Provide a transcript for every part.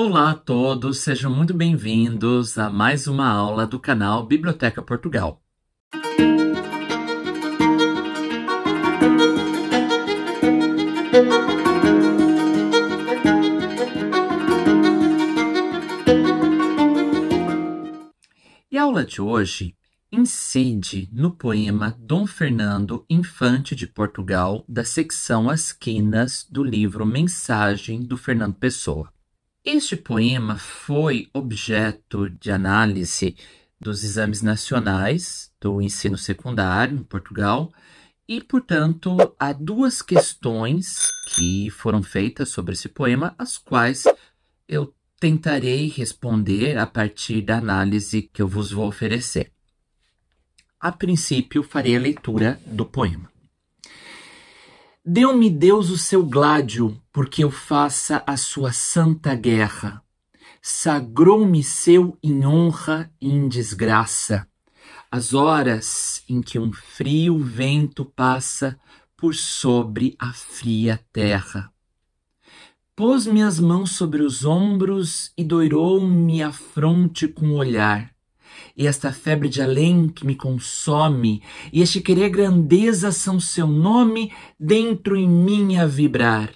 Olá a todos, sejam muito bem-vindos a mais uma aula do canal Biblioteca Portugal. E a aula de hoje incide no poema Dom Fernando Infante de Portugal, da secção As Quinas, do livro Mensagem, do Fernando Pessoa. Este poema foi objeto de análise dos exames nacionais do ensino secundário em Portugal e, portanto, há duas questões que foram feitas sobre esse poema, as quais eu tentarei responder a partir da análise que eu vos vou oferecer. A princípio, farei a leitura do poema. Deu-me Deus o seu gládio, porque eu faça a sua santa guerra. Sagrou-me seu em honra e em desgraça, as horas em que um frio vento passa por sobre a fria terra. Pôs-me as mãos sobre os ombros e doirou-me a fronte com o olhar. E esta febre de além que me consome, e este querer grandeza são seu nome dentro em mim a vibrar.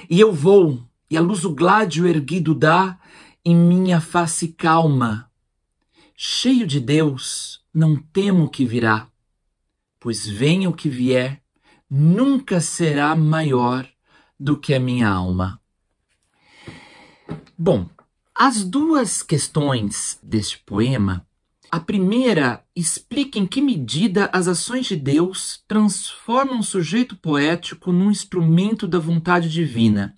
E eu vou, e a luz o gládio erguido dá em minha face calma. Cheio de Deus, não temo o que virá, pois venha o que vier, nunca será maior do que a minha alma. Bom, as duas questões deste poema, a primeira explica em que medida as ações de Deus transformam o sujeito poético num instrumento da vontade divina.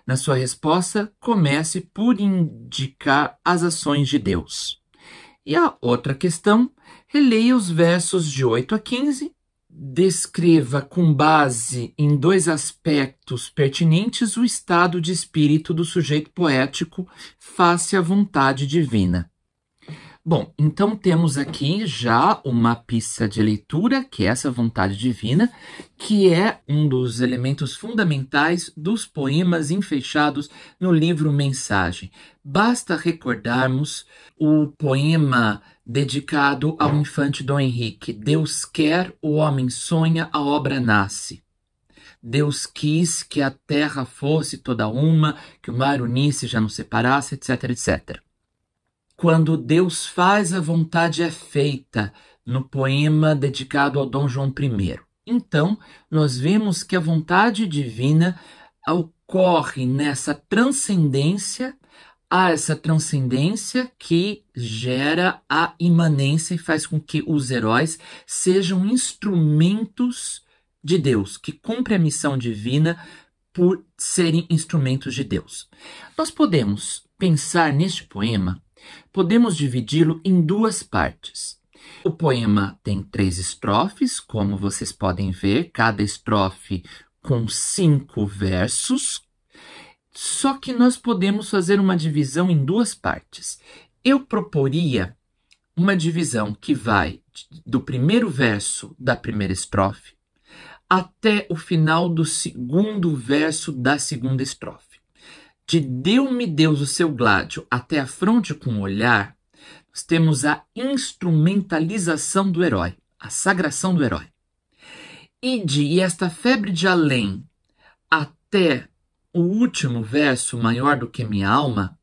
Na sua resposta, comece por indicar as ações de Deus. E a outra questão, releia os versos de 8 a 15, descreva com base em dois aspectos pertinentes o estado de espírito do sujeito poético face à vontade divina. Bom, então temos aqui já uma pista de leitura, que é essa vontade divina, que é um dos elementos fundamentais dos poemas enfechados no livro Mensagem. Basta recordarmos o poema dedicado ao infante Dom Henrique. Deus quer, o homem sonha, a obra nasce. Deus quis que a terra fosse toda uma, que o mar unisse, já não separasse, etc, etc. Quando Deus faz, a vontade é feita, no poema dedicado ao Dom João I. Então, nós vemos que a vontade divina ocorre nessa transcendência, há essa transcendência que gera a imanência e faz com que os heróis sejam instrumentos de Deus, que cumprem a missão divina por serem instrumentos de Deus. Nós podemos pensar neste poema, podemos dividi-lo em duas partes. O poema tem 3 estrofes, como vocês podem ver, cada estrofe com 5 versos. Só que nós podemos fazer uma divisão em duas partes. Eu proporia uma divisão que vai do primeiro verso da primeira estrofe até o final do segundo verso da segunda estrofe. De deu-me Deus o seu gládio até a fronte com o olhar, nós temos a instrumentalização do herói, a sagração do herói. E esta febre de além até o último verso, maior do que minha alma,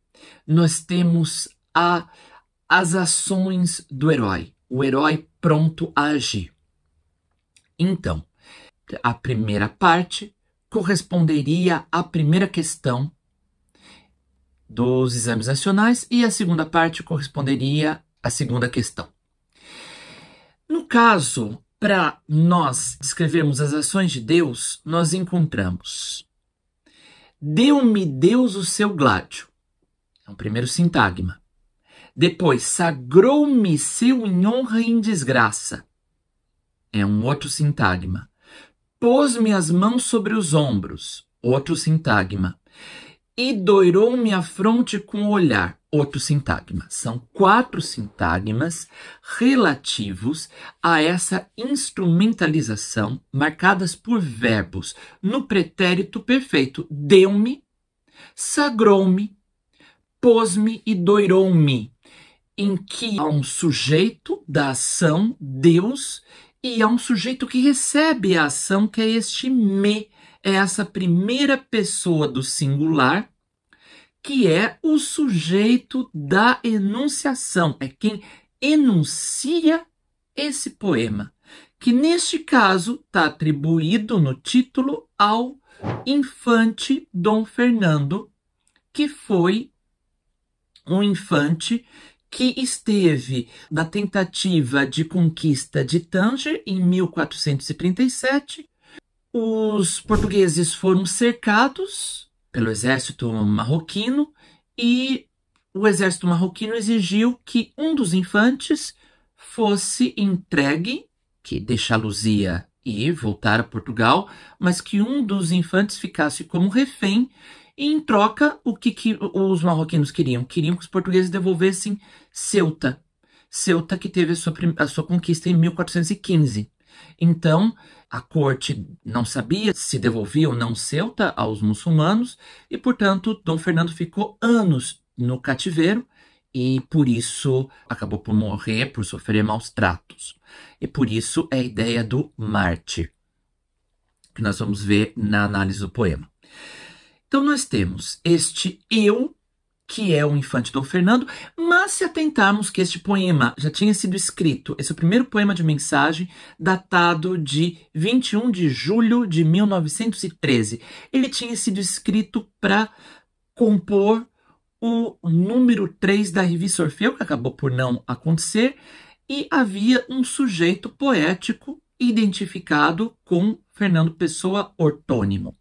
nós temos as ações do herói, o herói pronto a agir. Então, a primeira parte corresponderia à primeira questão dos exames nacionais e a segunda parte corresponderia à segunda questão. No caso, para nós descrevermos as ações de Deus, nós encontramos: deu-me Deus o seu gládio. É o primeiro sintagma. Depois, sagrou-me seu em honra e em desgraça. É um outro sintagma. Pôs-me as mãos sobre os ombros. Outro sintagma. E doirou-me a fronte com o olhar. Outro sintagma. São 4 sintagmas relativos a essa instrumentalização marcadas por verbos no pretérito perfeito. Deu-me, sagrou-me, pôs-me e doirou-me, em que há um sujeito da ação, Deus, e há um sujeito que recebe a ação, que é este me, é essa primeira pessoa do singular, que é o sujeito da enunciação, é quem enuncia esse poema, que neste caso está atribuído no título ao infante Dom Fernando, que foi um infante que esteve na tentativa de conquista de Tanger em 1437. Os portugueses foram cercados pelo exército marroquino e o exército marroquino exigiu que um dos infantes fosse entregue, que deixá-los ia e voltar a Portugal, mas que um dos infantes ficasse como refém. E em troca, o que os marroquinos queriam? Queriam que os portugueses devolvessem Ceuta. Ceuta, que teve a sua conquista em 1415. Então, a corte não sabia se devolvia ou não Ceuta aos muçulmanos e, portanto, Dom Fernando ficou anos no cativeiro e, por isso, acabou por morrer, por sofrer maus tratos. E por isso é a ideia do mártir, que nós vamos ver na análise do poema. Então, nós temos este eu, que é o infante Dom Fernando, mas se atentarmos que este poema já tinha sido escrito, esse é o primeiro poema de mensagem, datado de 21 de julho de 1913. Ele tinha sido escrito para compor o número 3 da Revista Orfeu, que acabou por não acontecer, e havia um sujeito poético identificado com Fernando Pessoa ortônimo.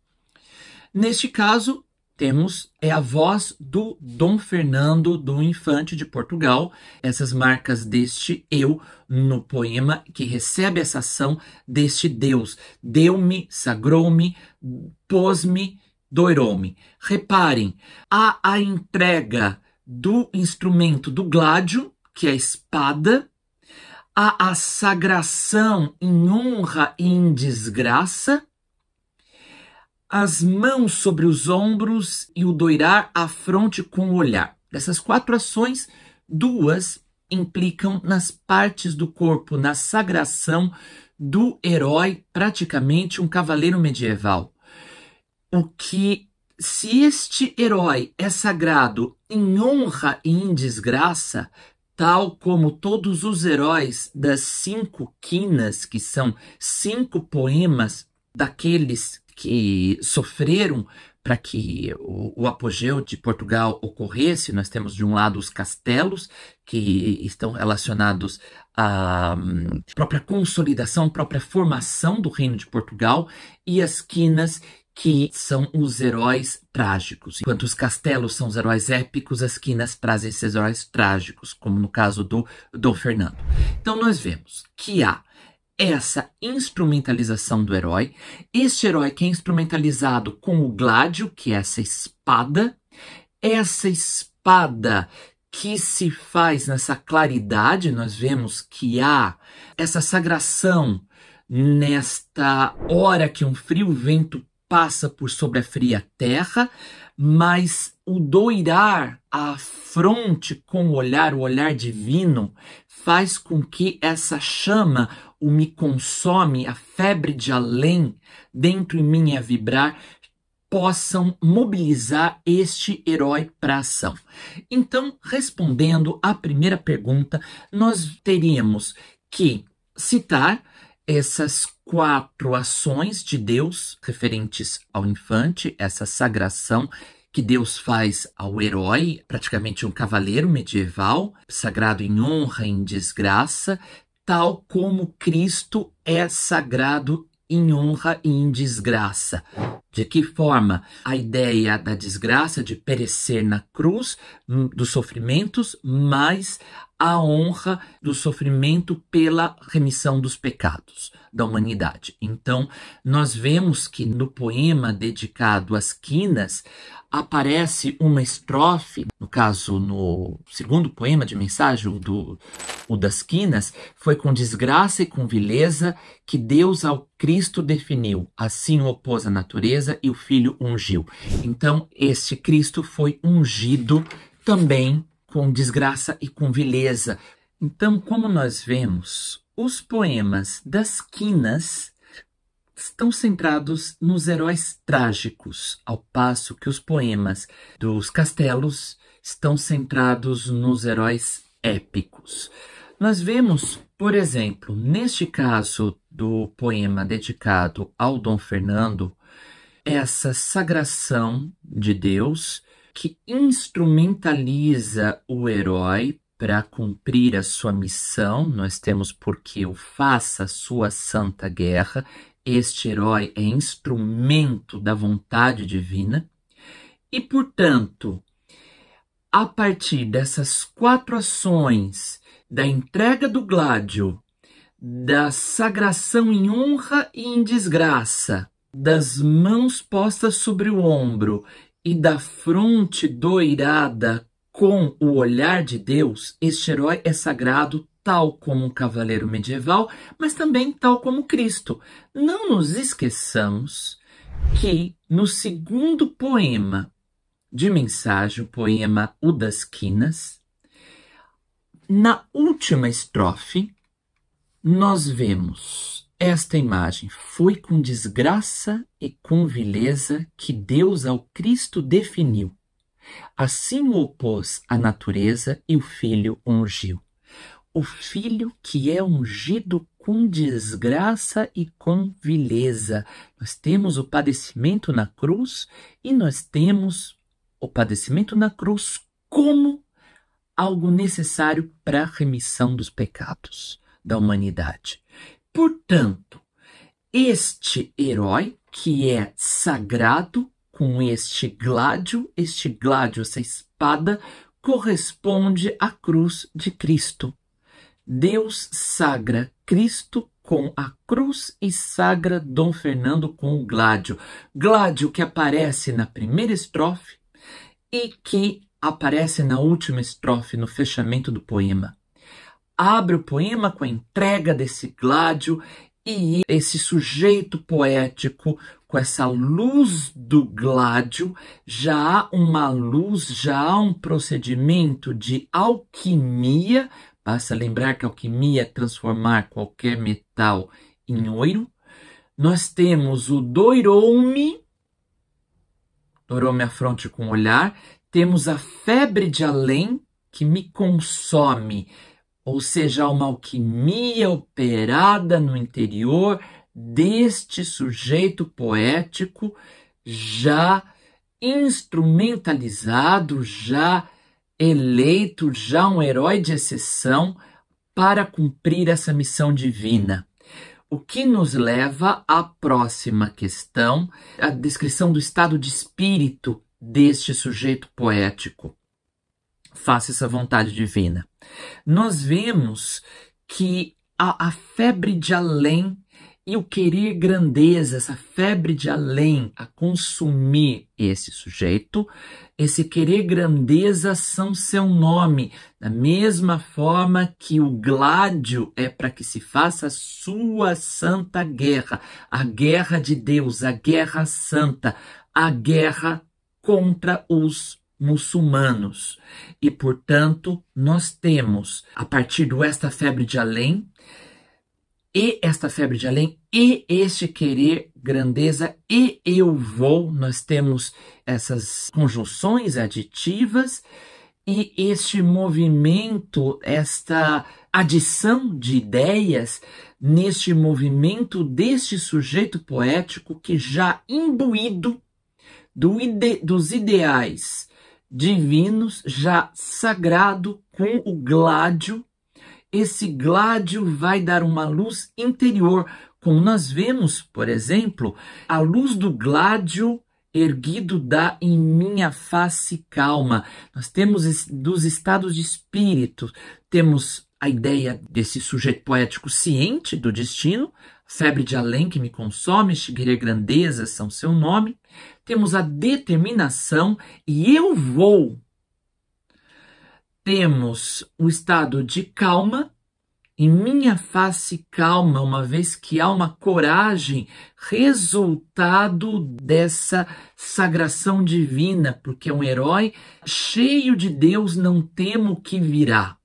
Neste caso, temos a voz do Dom Fernando, do infante de Portugal, essas marcas deste eu no poema que recebe essa ação deste Deus. Deu-me, sagrou-me, pôs-me, doirou-me. Reparem, há a entrega do instrumento do gládio, que é a espada, há a sagração em honra e em desgraça, as mãos sobre os ombros e o doirar a fronte com o olhar. Dessas 4 ações, 2 implicam nas partes do corpo, na sagração do herói, praticamente um cavaleiro medieval. O que, se este herói é sagrado em honra e em desgraça, tal como todos os heróis das 5 quinas, que são 5 poemas daqueles que sofreram para que o apogeu de Portugal ocorresse. Nós temos de um lado os castelos, que estão relacionados à própria consolidação, própria formação do reino de Portugal, e as quinas, que são os heróis trágicos. Enquanto os castelos são os heróis épicos, as quinas trazem esses heróis trágicos, como no caso do Dom Fernando. Então nós vemos que há essa instrumentalização do herói, este herói que é instrumentalizado com o gládio, que é essa espada que se faz nessa claridade. Nós vemos que há essa sagração nesta hora que um frio vento passa por sobre a fria terra, mas o doirar a fronte com o olhar divino, faz com que essa chama, o me consome, a febre de além dentro em mim a vibrar, possam mobilizar este herói para a ação. Então, respondendo à primeira pergunta, nós teríamos que citar essas 4 ações de Deus referentes ao infante, essa sagração que Deus faz ao herói, praticamente um cavaleiro medieval, sagrado em honra e em desgraça, tal como Cristo é sagrado em honra e em desgraça. De que forma? A ideia da desgraça, de perecer na cruz, dos sofrimentos, mas a honra do sofrimento pela remissão dos pecados da humanidade. Então, nós vemos que no poema dedicado às quinas, aparece uma estrofe, no caso, no segundo poema de mensagem, o das quinas, foi com desgraça e com vileza que Deus ao Cristo definiu. Assim o opôs à natureza e o Filho ungiu. Então, este Cristo foi ungido também com desgraça e com vileza. Então, como nós vemos, os poemas das quinas estão centrados nos heróis trágicos, ao passo que os poemas dos castelos estão centrados nos heróis épicos. Nós vemos, por exemplo, neste caso do poema dedicado ao Dom Fernando, essa sagração de Deus que instrumentaliza o herói para cumprir a sua missão. Nós temos porque o faça a sua santa guerra. Este herói é instrumento da vontade divina e, portanto, a partir dessas 4 ações, da entrega do gládio, da sagração em honra e em desgraça, das mãos postas sobre o ombro e da fronte doirada com o olhar de Deus, este herói é sagrado tal como um cavaleiro medieval, mas também tal como Cristo. Não nos esqueçamos que no segundo poema de mensagem, o poema O das Quinas, na última estrofe, nós vemos esta imagem. Foi com desgraça e com vileza que Deus ao Cristo definiu. Assim o opôs à natureza e o Filho ungiu. O Filho que é ungido com desgraça e com vileza. Nós temos o padecimento na cruz e nós temos o padecimento na cruz como algo necessário para a remissão dos pecados da humanidade. Portanto, este herói que é sagrado com este gládio, essa espada, corresponde à cruz de Cristo. Deus sagra Cristo com a cruz e sagra Dom Fernando com o gládio. Gládio que aparece na primeira estrofe e que aparece na última estrofe, no fechamento do poema. Abre o poema com a entrega desse gládio e esse sujeito poético, com essa luz do gládio, já há uma luz, já há um procedimento de alquimia. Basta lembrar que a alquimia é transformar qualquer metal em ouro. Nós temos o doirou-me a fronte com o olhar. Temos a febre de além, que me consome. Ou seja, há uma alquimia operada no interior deste sujeito poético, já instrumentalizado, já eleito, já um herói de exceção para cumprir essa missão divina. O que nos leva à próxima questão, a descrição do estado de espírito deste sujeito poético. Faça essa vontade divina. Nós vemos que a febre de além e o querer grandeza, essa febre de além a consumir esse sujeito, esse querer grandeza são seu nome, da mesma forma que o gládio é para que se faça a sua santa guerra, a guerra de Deus, a guerra santa, a guerra contra os muçulmanos. E, portanto, nós temos, a partir do esta febre de além, e esta febre de além, e este querer grandeza, e eu vou, nós temos essas conjunções aditivas, e este movimento, esta adição de ideias, neste movimento deste sujeito poético que já imbuído dos ideais divinos, já sagrado com o gládio. Esse gládio vai dar uma luz interior, como nós vemos, por exemplo, a luz do gládio erguido dá em minha face calma. Nós temos dos estados de espírito, temos a ideia desse sujeito poético ciente do destino, febre de além que me consome, querer grandeza são seu nome. Temos a determinação e eu vou. Temos o estado de calma e minha face calma, uma vez que há uma coragem, resultado dessa sagração divina, porque é um herói cheio de Deus, não temo o que virá.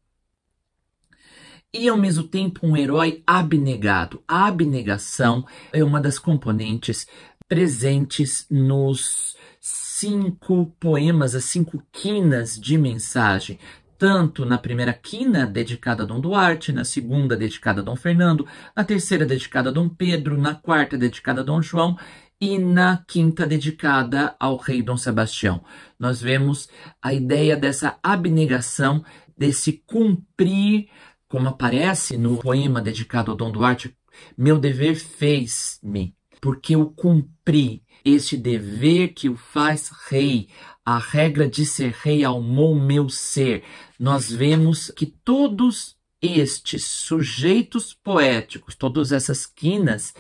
E, ao mesmo tempo, um herói abnegado. A abnegação é uma das componentes presentes nos 5 poemas, as 5 quinas de mensagem. Tanto na primeira quina, dedicada a Dom Duarte, na segunda, dedicada a Dom Fernando, na terceira, dedicada a Dom Pedro, na quarta, dedicada a Dom João, e na quinta, dedicada ao rei Dom Sebastião. Nós vemos a ideia dessa abnegação, desse cumprir, como aparece no poema dedicado a Dom Duarte, meu dever fez-me, porque eu cumpri este dever que o faz rei. A regra de ser rei almou meu ser. Nós vemos que todos estes sujeitos poéticos, todas essas quinas,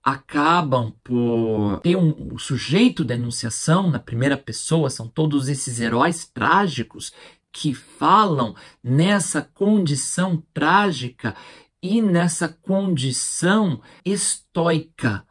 acabam por ter um sujeito da enunciação na primeira pessoa, são todos esses heróis trágicos que falam nessa condição trágica e nessa condição estoica.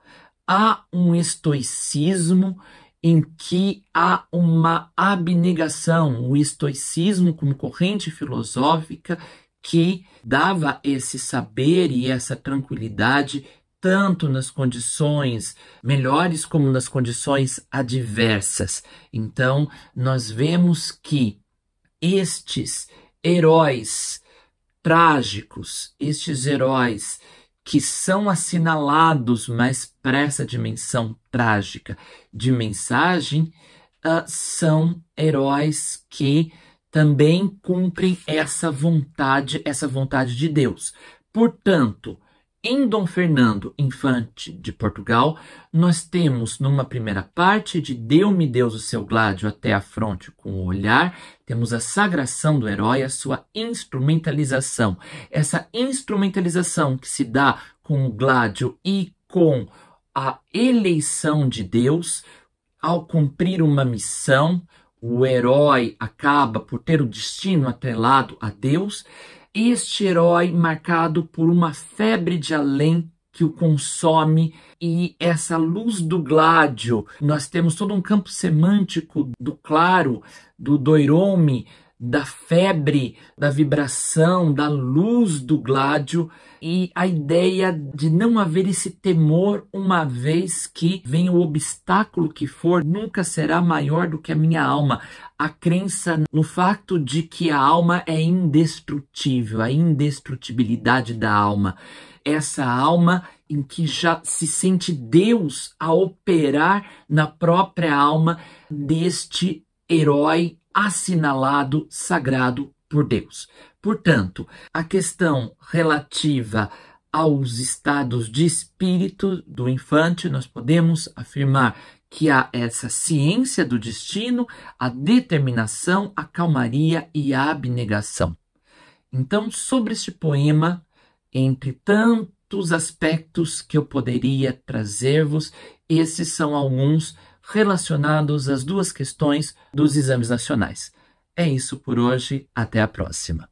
Há um estoicismo em que há uma abnegação, o estoicismo como corrente filosófica que dava esse saber e essa tranquilidade tanto nas condições melhores como nas condições adversas. Então, nós vemos que estes heróis trágicos, estes heróis que são assinalados, mas para essa dimensão trágica de mensagem, são heróis que também cumprem essa vontade de Deus. Portanto, em Dom Fernando, infante de Portugal, nós temos numa primeira parte de deu-me Deus o seu gládio até a fronte com o olhar, temos a sagração do herói, a sua instrumentalização. Essa instrumentalização que se dá com o gládio e com a eleição de Deus, ao cumprir uma missão, o herói acaba por ter o destino atrelado a Deus. Este herói marcado por uma febre de além que o consome e essa luz do gládio. Nós temos todo um campo semântico do claro, do doirome, da febre, da vibração, da luz do gládio e a ideia de não haver esse temor uma vez que venha o obstáculo que for, nunca será maior do que a minha alma. A crença no fato de que a alma é indestrutível, a indestrutibilidade da alma. Essa alma em que já se sente Deus a operar na própria alma deste herói assinalado, sagrado por Deus. Portanto, a questão relativa aos estados de espírito do infante, nós podemos afirmar que há essa ciência do destino, a determinação, a calmaria e a abnegação. Então, sobre este poema, entre tantos aspectos que eu poderia trazer-vos, esses são alguns relacionados às 2 questões dos exames nacionais. É isso por hoje, até a próxima.